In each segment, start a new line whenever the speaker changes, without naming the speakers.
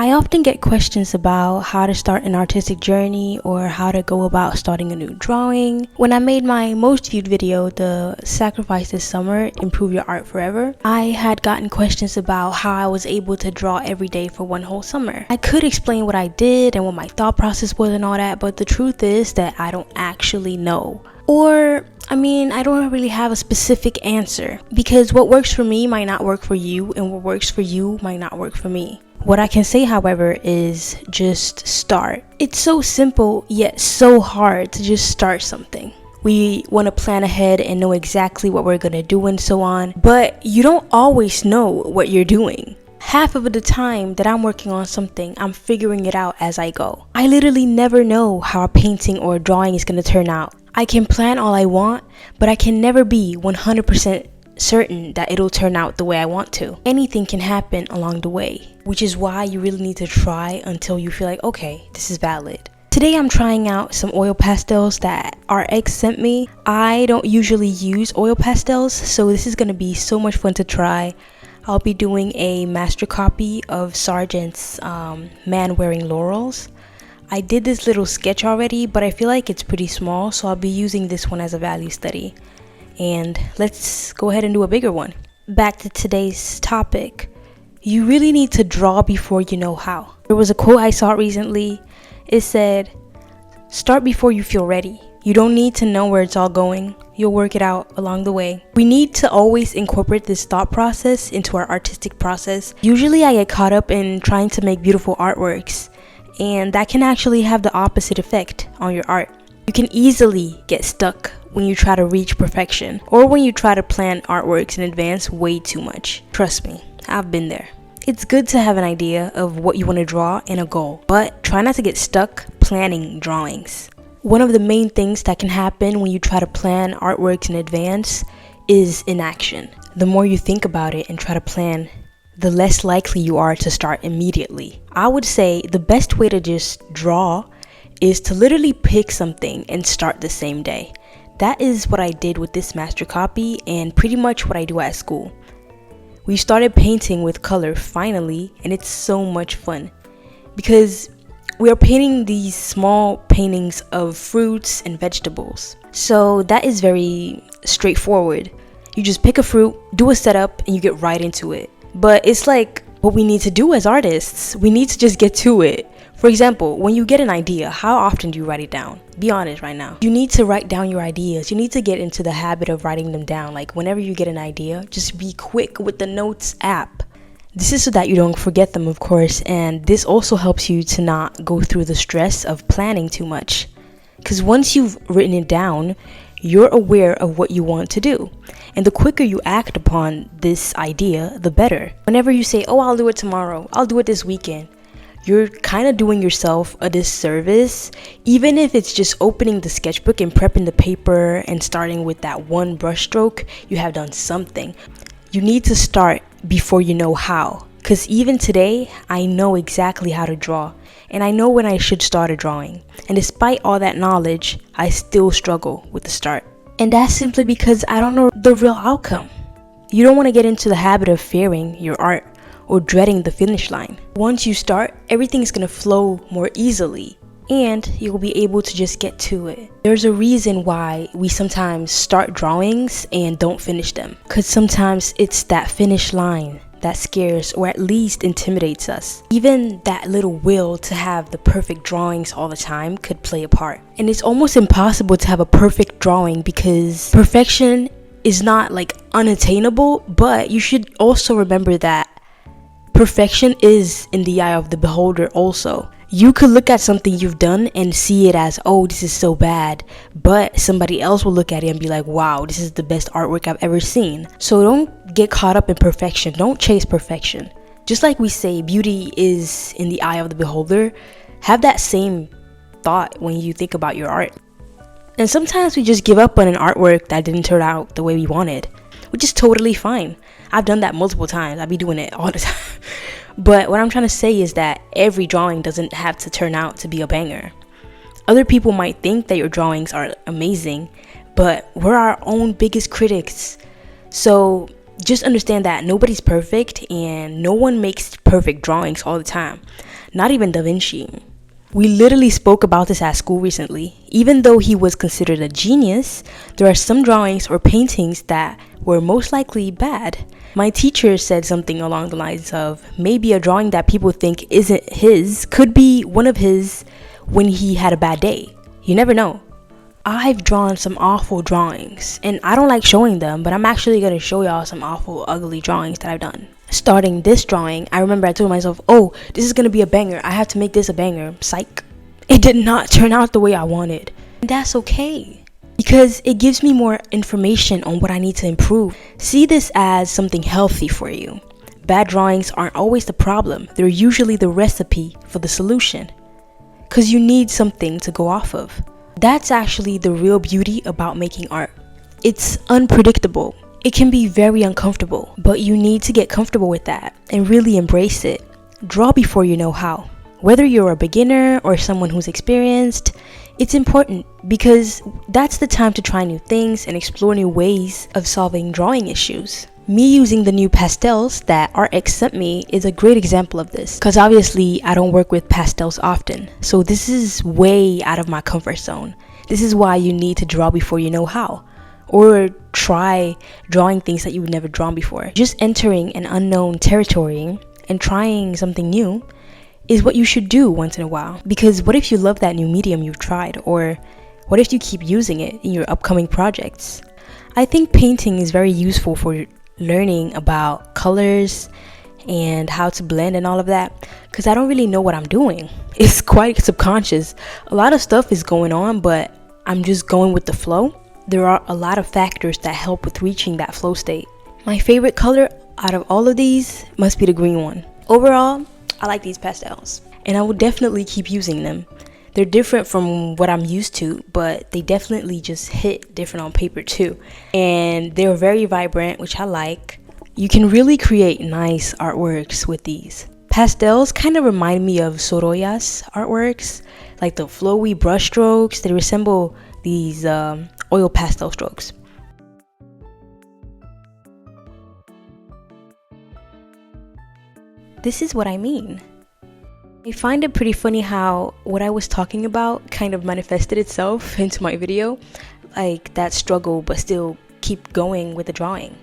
I often get questions about how to start an artistic journey or how to go about starting a new drawing. When I made my most viewed video, the Sacrifice This Summer, Improve Your Art Forever, I had gotten questions about how I was able to draw every day for one whole summer. I could explain what I did and what my thought process was and all that, but the truth is that I don't actually know. I don't really have a specific answer because what works for me might not work for you, and what works for you might not work for me. What I can say, however, is just start. It's so simple yet so hard to just start something. We want to plan ahead and know exactly what we're going to do and so on, but you don't always know what you're doing. Half of the time that I'm working on something, I'm figuring it out as I go. I literally never know how a painting or a drawing is going to turn out. I can plan all I want, but I can never be 100% certain that it'll turn out the way I want to. Anything can happen along the way, which is why you really need to try until you feel like, okay, this is valid. Today I'm trying out some oil pastels that Arrtx sent me. I don't usually use oil pastels, so this is going to be so much fun to try. I'll be doing a master copy of Sargent's Man Wearing Laurels. I did this little sketch already, but I feel like it's pretty small, so I'll be using this one as a value study. And let's go ahead and do a bigger one. Back to today's topic. You really need to draw before you know how. There was a quote I saw recently. It said, start before you feel ready. You don't need to know where it's all going. You'll work it out along the way. We need to always incorporate this thought process into our artistic process. Usually I get caught up in trying to make beautiful artworks, and that can actually have the opposite effect on your art. You can easily get stuck when you try to reach perfection, or when you try to plan artworks in advance way too much. Trust me, I've been there. It's good to have an idea of what you want to draw and a goal, but try not to get stuck planning drawings. One of the main things that can happen when you try to plan artworks in advance is inaction. The more you think about it and try to plan, the less likely you are to start immediately. I would say the best way to just draw is to literally pick something and start the same day. That is what I did with this master copy, and pretty much what I do at school. We started painting with color finally, and it's so much fun because we are painting these small paintings of fruits and vegetables. So that is very straightforward. You just pick a fruit, do a setup, and you get right into it. But it's like what we need to do as artists. We need to just get to it. For example, when you get an idea, how often do you write it down? Be honest right now. You need to write down your ideas. You need to get into the habit of writing them down. Like whenever you get an idea, just be quick with the Notes app. This is so that you don't forget them, of course, and this also helps you to not go through the stress of planning too much. Because once you've written it down, you're aware of what you want to do. And the quicker you act upon this idea, the better. Whenever you say, oh, I'll do it tomorrow, I'll do it this weekend, you're kind of doing yourself a disservice. Even if it's just opening the sketchbook and prepping the paper and starting with that one brush stroke, you have done something. You need to start before you know how. Because even today, I know exactly how to draw. And I know when I should start a drawing. And despite all that knowledge, I still struggle with the start. And that's simply because I don't know the real outcome. You don't want to get into the habit of fearing your art or dreading the finish line. Once you start, everything's gonna flow more easily and you'll be able to just get to it. There's a reason why we sometimes start drawings and don't finish them. Because sometimes it's that finish line that scares or at least intimidates us. Even that little will to have the perfect drawings all the time could play a part. And it's almost impossible to have a perfect drawing because perfection is not like unattainable, but you should also remember that perfection is in the eye of the beholder also. You could look at something you've done and see it as, oh, this is so bad. But somebody else will look at it and be like, wow, this is the best artwork I've ever seen. So don't get caught up in perfection. Don't chase perfection. Just like we say, beauty is in the eye of the beholder. Have that same thought when you think about your art. And sometimes we just give up on an artwork that didn't turn out the way we wanted, which is totally fine. I've done that multiple times. I be doing it all the time. But what I'm trying to say is that every drawing doesn't have to turn out to be a banger. Other people might think that your drawings are amazing, but we're our own biggest critics. So just understand that nobody's perfect and no one makes perfect drawings all the time. not even Da Vinci. We literally spoke about this at school recently. Even though he was considered a genius, there are some drawings or paintings that were most likely bad. My teacher said something along the lines of maybe a drawing that people think isn't his could be one of his when he had a bad day. You never know. I've drawn some awful drawings, and I don't like showing them, but I'm actually going to show y'all some awful, ugly drawings that I've done. Starting this drawing, I remember I told myself, oh, this is going to be a banger. I have to make this a banger. Psych. It did not turn out the way I wanted. And that's okay, because it gives me more information on what I need to improve. See this as something healthy for you. Bad drawings aren't always the problem. They're usually the recipe for the solution, because you need something to go off of. That's actually the real beauty about making art. It's unpredictable. It can be very uncomfortable, but you need to get comfortable with that and really embrace it. Draw before you know how. Whether you're a beginner or someone who's experienced, it's important because that's the time to try new things and explore new ways of solving drawing issues. Me using the new pastels that Arrtx sent me is a great example of this, because obviously I don't work with pastels often, so this is way out of my comfort zone. This is why you need to draw before you know how, or try drawing things that you've never drawn before. Just entering an unknown territory and trying something new is what you should do once in a while, because what if you love that new medium you've tried, or what if you keep using it in your upcoming projects? I think painting is very useful for learning about colors and how to blend and all of that, because I don't really know what I'm doing. It's quite subconscious. A lot of stuff is going on, but I'm just going with the flow. There are a lot of factors that help with reaching that flow state. My favorite color out of all of these must be the green one. Overall, I like these pastels, and I will definitely keep using them. They're different from what I'm used to, but they definitely just hit different on paper too. And they're very vibrant, which I like. You can really create nice artworks with these. Pastels kind of remind me of Soroya's artworks, like the flowy brush strokes. They resemble these oil pastel strokes. This is what I mean. I find it pretty funny how what I was talking about kind of manifested itself into my video, like that struggle but still keep going with the drawing.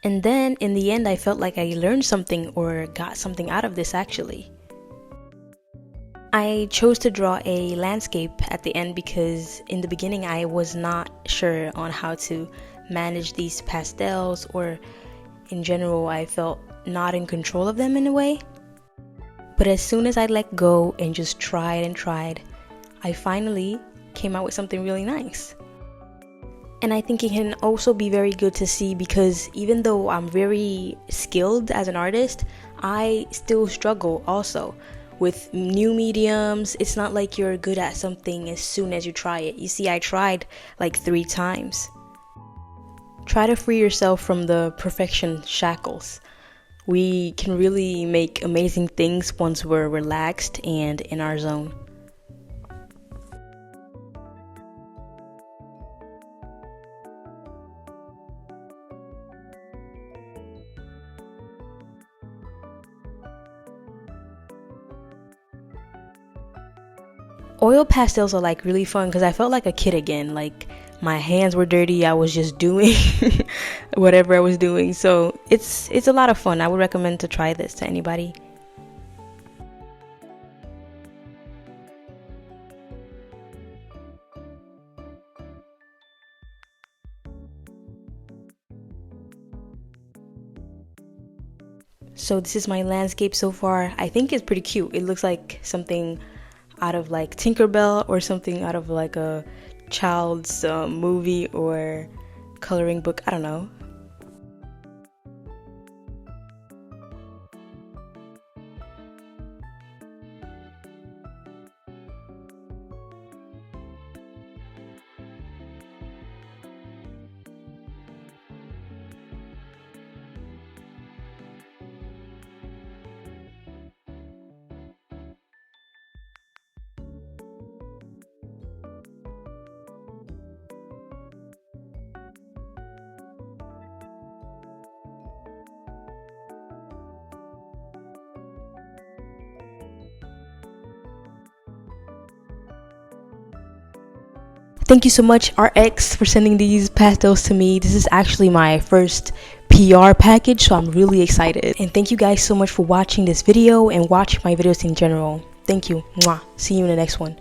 And then in the end I felt like I learned something or got something out of this actually. I chose to draw a landscape at the end because in the beginning I was not sure on how to manage these pastels, or in general I felt not in control of them in a way. But as soon as I let go and just tried and tried, I finally came out with something really nice. And I think it can also be very good to see, because even though I'm very skilled as an artist, I still struggle also with new mediums. It's not like you're good at something as soon as you try it. You see, I tried like 3 times. Try to free yourself from the perfection shackles. We can really make amazing things once we're relaxed and in our zone. Oil pastels are like really fun because I felt like a kid again. Like my hands were dirty. I was just doing whatever I was doing. So it's a lot of fun. I would recommend to try this to anybody. So this is my landscape so far. I think it's pretty cute. It looks like something out of like Tinkerbell or something out of like a child's movie or coloring book. I don't know. Thank you so much, Arrtx, for sending these pastels to me. This is actually my first PR package, so I'm really excited. And thank you guys so much for watching this video and watching my videos in general. Thank you. Mwah. See you in the next one.